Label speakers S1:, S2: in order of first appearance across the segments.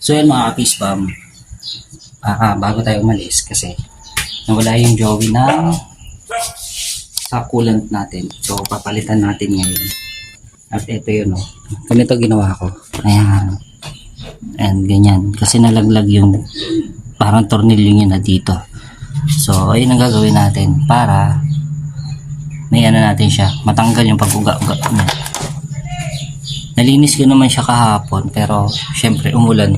S1: So yan mga ka-fishbomb, bago tayo umalis kasi nawala yung Joey ng sa coolant natin. So papalitan natin ngayon. At ito yun oh. Ganito ginawa ko. Ayan. And ganyan. Kasi nalaglag yung parang tornilyo niya na dito. So ayun ang gagawin natin para may ano natin siya. Matanggal yung pag-uga-uga niya. Nalinis ko naman siya kahapon pero syempre umulan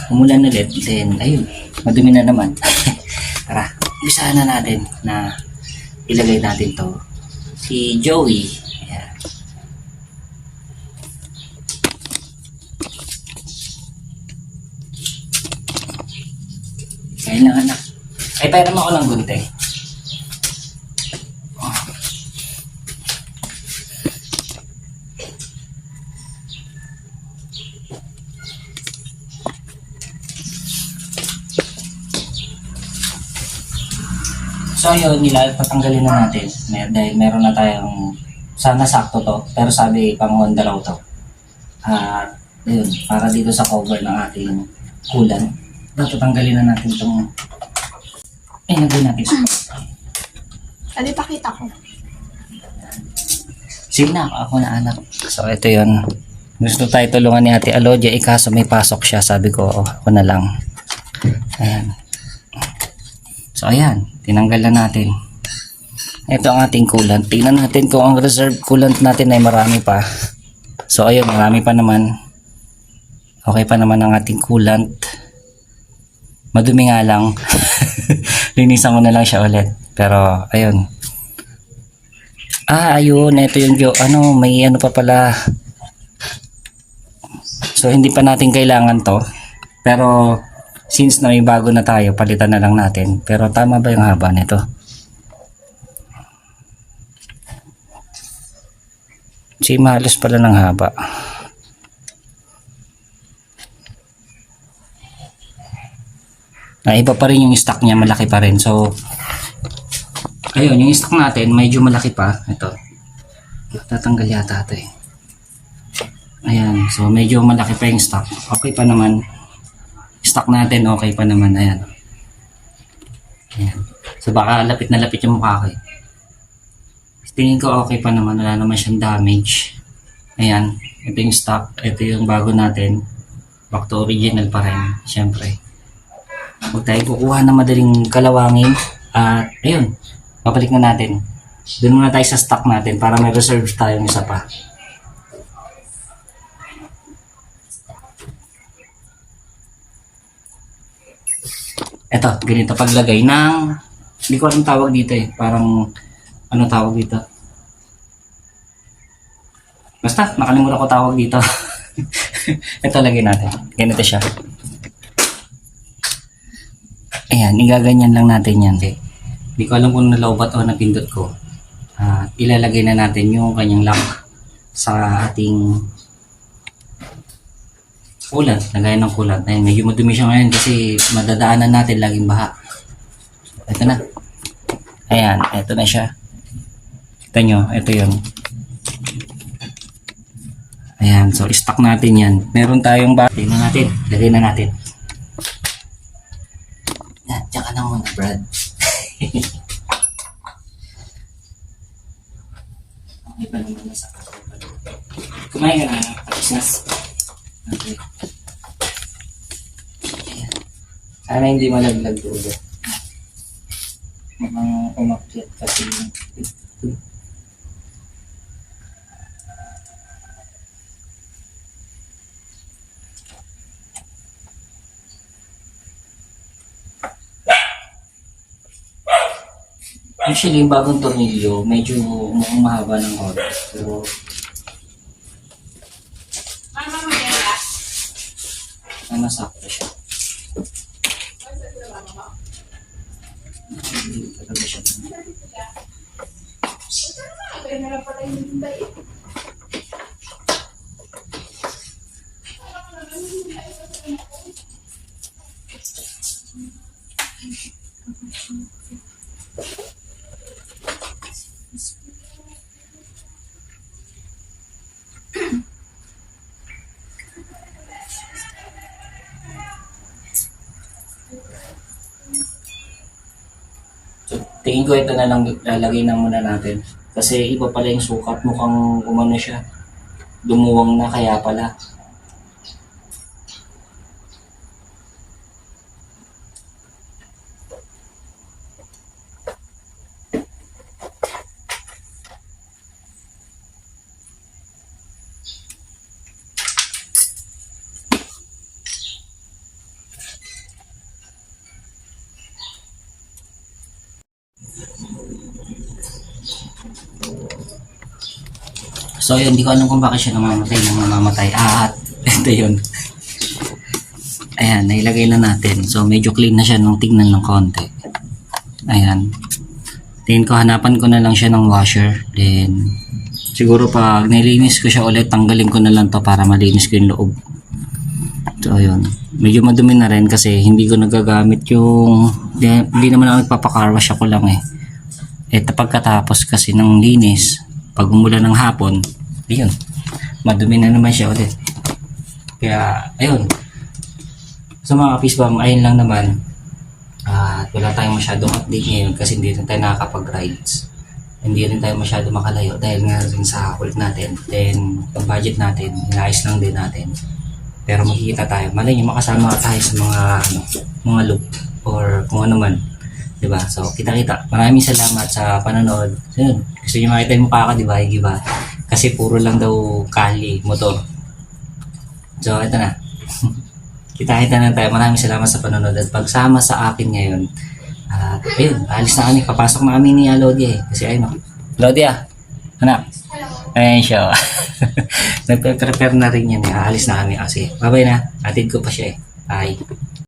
S1: ulit, then ayun, madumi na naman. Tara, umpisahan na natin na ilagay natin to si Joey. Ayan. Ngayon lang anak, ay pairam ako ng gunting. So yun, patanggalin na natin. Dahil meron na tayong, sana sakto to, pero sabi pang Honda raw to. At yun, para dito sa cover ng ating coolant. Tatanggalin na natin itong, lagay natin sa
S2: Adi, pakita ko.
S1: sige na, ako na anak. So ito yun. Gusto tayo tulungan ni Ate Alodia, kaso may pasok siya. Sabi ko, ako na lang. Ayan. So ayan, tinanggal na natin. Ito ang ating coolant. Tingnan natin kung ang reserve coolant natin ay marami pa. So ayun, marami pa naman. Okay pa naman ang ating coolant. Madumi nga lang. Linisan ko na lang siya ulit. Pero ayun. Ayun, ito yung may ano pa pala. So hindi pa natin kailangan to. Pero since na may bago na tayo, palitan na lang natin. Pero tama ba yung haba nito? Si mahalos pala ng haba. Iba pa rin yung stock niya, malaki pa rin. So, ayun, yung stock natin, medyo malaki pa. Ito. Tatanggal yata ito eh. Ayan, so medyo malaki pa yung stock. Okay pa naman. Stock natin, okay pa naman. Ayan. Ayan. So baka lapit na lapit yung mukha ko eh. Tingin ko okay pa naman. Wala naman siyang damage. Ayan. Ito yung stock. Ito yung bago natin. Back to original pa rin. Siyempre. Huwag tayo kukuha na madaling kalawangin. At ayun. Babalik na natin. Doon muna tayo sa stock natin para may reserve tayong isa pa. Eto, ganito paglagay ng, hindi ko alam tawag dito eh, parang, ano tawag dito? Basta, nakalimutan ko tawag dito. Ito, lagay natin. Ganito siya. Ayan, igaganyan lang natin yan. Hindi ko alam kung nalawbat o napindot ko. Ilalagay na natin yung kanyang lock sa ating coolant, lagayan ng coolant. Ayun, medyo madumi siya ngayon kasi madadaanan natin laging baha. Ito na. Ayan, ito na siya. Kita nyo, ito yun. Ayan, so stock natin yan. Meron tayong battery na natin. Lagay na natin. Yan, dyan ka na muna, Brad. Okay pa naman nasa kumain ka na, business. Okay. Ayan. Sana hindi malaglag ulo. Mukhang umakyat kasi actually yung bagong tornilyo medyo mukhang mahaba ng oras pero nasakto siya. Hindi talaga siya. tingin ko ito na lang lalagay na muna natin. Kasi iba pala yung sukat, mukhang umano siya. Dumuwang na kaya pala. So yun, hindi ko alam kung bakit siya namamatay. At ito yun. Ayan, nailagay na natin. So medyo clean na siya nung tignan ng konti. Ayan. Tingin ko, hanapan ko na lang siya ng washer. Then, siguro pag nilinis ko siya ulit, tanggalin ko na lang to para malinis ko yung loob. So yun. Medyo madumi na rin kasi hindi ko nagagamit yung... Hindi naman ako nagpapakarwash, ako lang eh. Ito pagkatapos kasi ng linis, pag umulan ng hapon, ayun, madumi na naman siya ulit. Kaya, ayun. So mga kapisbam, ayun lang naman. At wala tayong masyadong update ngayon kasi hindi rin tayo nakakapag-rides. Hindi rin tayo masyado makalayo dahil nga rin sa kulit natin. Then, ang budget natin, inaayos lang din natin. Pero makikita tayo. Malay nyo, makasama tayo sa mga loop or kung ano man. Diba? So, kita-kita. Maraming salamat sa panonood. So, yun. Gusto nyo makita yung mukha ka, diba? Diba? Kasi puro lang daw kali, motor. So, ito na. Kita-kita na tayo. Maraming salamat sa panonood at pagsama sa akin ngayon. At, ayun, alis na kami. Papasok na kami ni Lodia eh. Kasi ayun, Lodia, anak. Ayun siya. Nagpe-prepare na rin yan. Alis na kami kasi. Bye-bye na. Atid ko pa siya eh. Bye.